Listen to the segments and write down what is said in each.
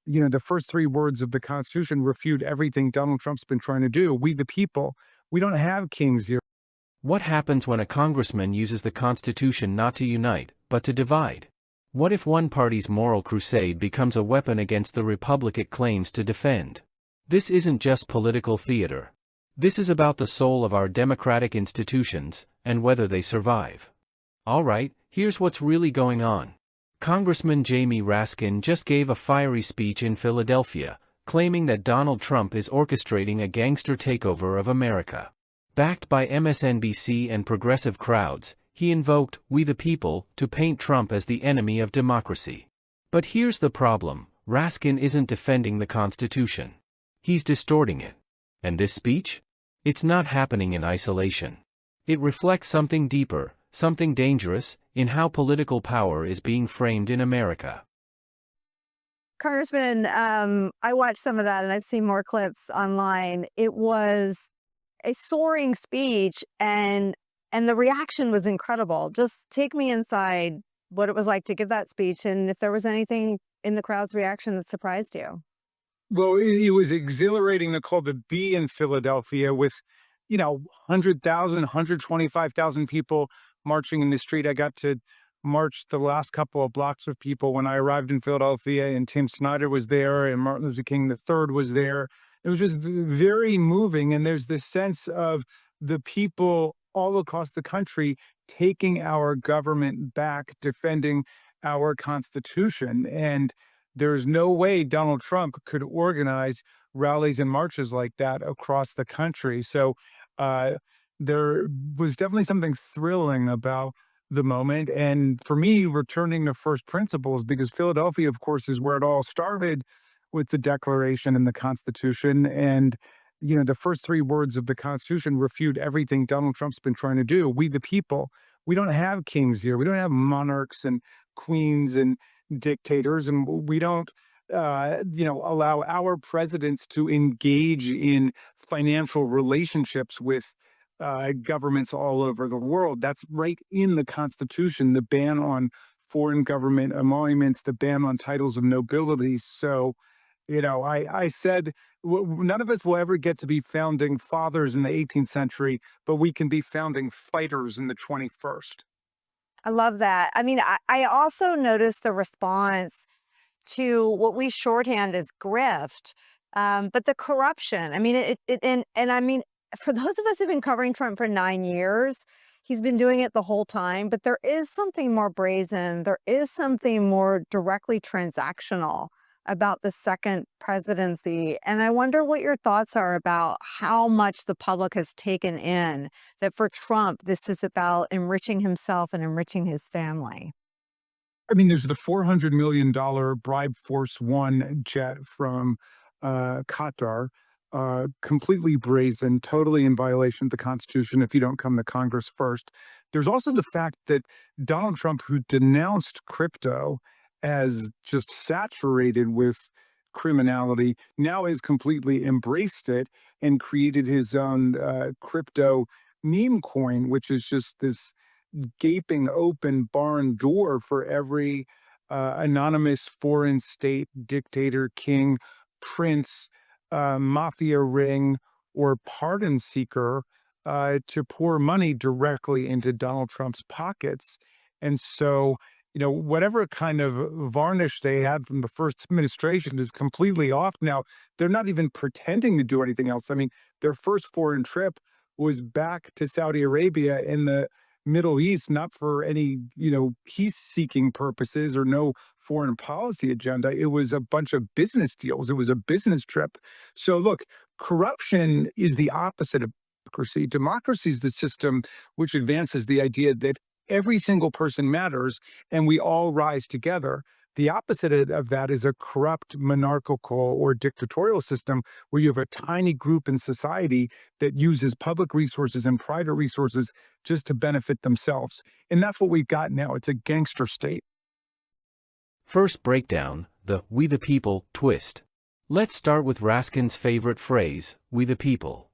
the first three words of the Constitution refute everything Donald Trump's been trying to do. We, the people, we don't have kings here. What happens when a congressman uses the Constitution not to unite, but to divide? What if one party's moral crusade becomes a weapon against the republic it claims to defend? This isn't just political theater. This is about the soul of our democratic institutions, and whether they survive. Alright, here's what's really going on. Congressman Jamie Raskin just gave a fiery speech in Philadelphia, claiming that Donald Trump is orchestrating a gangster takeover of America. Backed by MSNBC and progressive crowds, he invoked "we the people" to paint Trump as the enemy of democracy. But here's the problem: Raskin isn't defending the Constitution. He's distorting it. And this speech? It's not happening in isolation. It reflects something deeper, something dangerous, in how political power is being framed in America. Congressman, I watched some of that and I've seen more clips online. It was a soaring speech and the reaction was incredible. Just take me inside what it was like to give that speech and if there was anything in the crowd's reaction that surprised you. Well, it was exhilarating, Nicole, to be in Philadelphia with, 100,000, 125,000 people marching in the street. I got to march the last couple of blocks with people when I arrived in Philadelphia, and Tim Snyder was there, and Martin Luther King III was there. It was just very moving, and there's this sense of the people all across the country taking our government back, defending our Constitution. And there's no way Donald Trump could organize rallies and marches like that across the country. So there was definitely something thrilling about the moment. And for me, returning to first principles, because Philadelphia, of course, is where it all started with the Declaration and the Constitution. And, the first three words of the Constitution refute everything Donald Trump's been trying to do. We, the people, we don't have kings here. We don't have monarchs and queens and dictators, and we don't allow our presidents to engage in financial relationships with governments all over the world. That's right in the Constitution, the ban on foreign government emoluments, the ban on titles of nobility. So, I said none of us will ever get to be founding fathers in the 18th century, but we can be founding fighters in the 21st. I love that. I mean, I also noticed the response to what we shorthand as grift, but the corruption. I mean, and I mean, for those of us who've been covering Trump for 9 years, he's been doing it the whole time, but there is something more brazen. There is something more directly transactional about the second presidency. And I wonder what your thoughts are about how much the public has taken in that for Trump, this is about enriching himself and enriching his family. I mean, there's the $400 million Bribe Force One jet from Qatar, completely brazen, totally in violation of the Constitution if you don't come to Congress first. There's also the fact that Donald Trump, who denounced crypto as just saturated with criminality, now has completely embraced it and created his own crypto meme coin, which is just this gaping open barn door for every anonymous foreign state dictator, king, prince, mafia ring, or pardon seeker to pour money directly into Donald Trump's pockets. And so, whatever kind of varnish they had from the first administration is completely off now. They're not even pretending to do anything else. I mean, their first foreign trip was back to Saudi Arabia in the Middle East, not for any, peace-seeking purposes or no foreign policy agenda. It was a bunch of business deals. It was a business trip. So look, corruption is the opposite of democracy. Democracy is the system which advances the idea that every single person matters and we all rise together. The opposite of that is a corrupt monarchical or dictatorial system where you have a tiny group in society that uses public resources and private resources just to benefit themselves. And that's what we've got now. It's a gangster state. First breakdown, the "we the people" twist. Let's start with Raskin's favorite phrase, "we the people."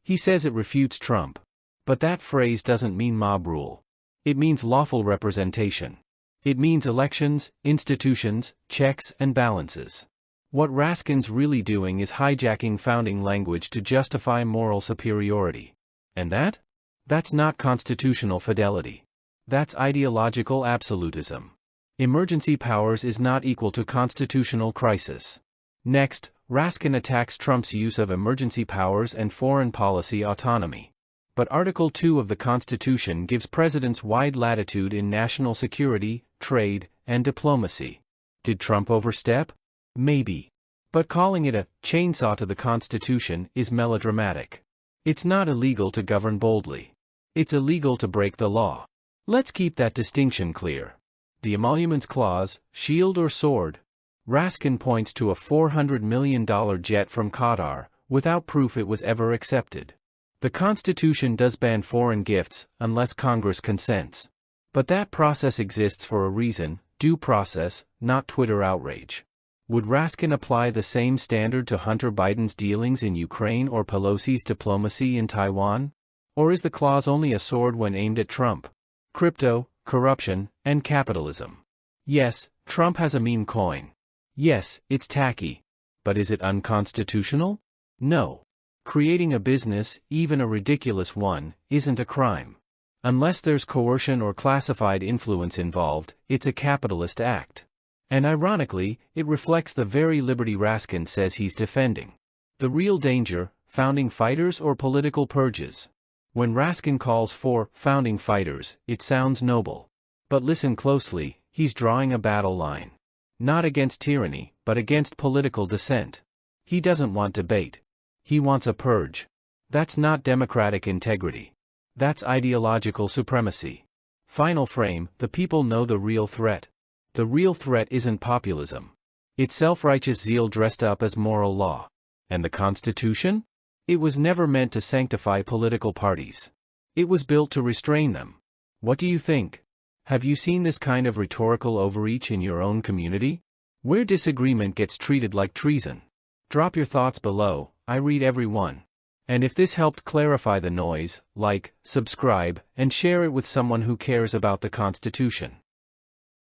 He says it refutes Trump. But that phrase doesn't mean mob rule. It means lawful representation. It means elections, institutions, checks and balances. What Raskin's really doing is hijacking founding language to justify moral superiority. And that's not constitutional fidelity. That's ideological absolutism. Emergency powers is not equal to constitutional crisis. Next, Raskin attacks Trump's use of emergency powers and foreign policy autonomy. But Article 2 of the Constitution gives presidents wide latitude in national security, trade, and diplomacy. Did Trump overstep? Maybe. But calling it a chainsaw to the Constitution is melodramatic. It's not illegal to govern boldly. It's illegal to break the law. Let's keep that distinction clear. The Emoluments Clause, shield or sword? Raskin points to a $400 million jet from Qatar, without proof it was ever accepted. The Constitution does ban foreign gifts, unless Congress consents. But that process exists for a reason, due process, not Twitter outrage. Would Raskin apply the same standard to Hunter Biden's dealings in Ukraine or Pelosi's diplomacy in Taiwan? Or is the clause only a sword when aimed at Trump? Crypto, corruption, and capitalism. Yes, Trump has a meme coin. Yes, it's tacky. But is it unconstitutional? No. Creating a business, even a ridiculous one, isn't a crime. Unless there's coercion or classified influence involved, it's a capitalist act. And ironically, it reflects the very liberty Raskin says he's defending. The real danger, founding fighters or political purges. When Raskin calls for founding fighters, it sounds noble. But listen closely, he's drawing a battle line. Not against tyranny, but against political dissent. He doesn't want debate. He wants a purge. That's not democratic integrity. That's ideological supremacy. Final frame, the people know the real threat. The real threat isn't populism. It's self-righteous zeal dressed up as moral law. And the Constitution? It was never meant to sanctify political parties. It was built to restrain them. What do you think? Have you seen this kind of rhetorical overreach in your own community? Where disagreement gets treated like treason? Drop your thoughts below, I read every one. And if this helped clarify the noise, like, subscribe, and share it with someone who cares about the Constitution.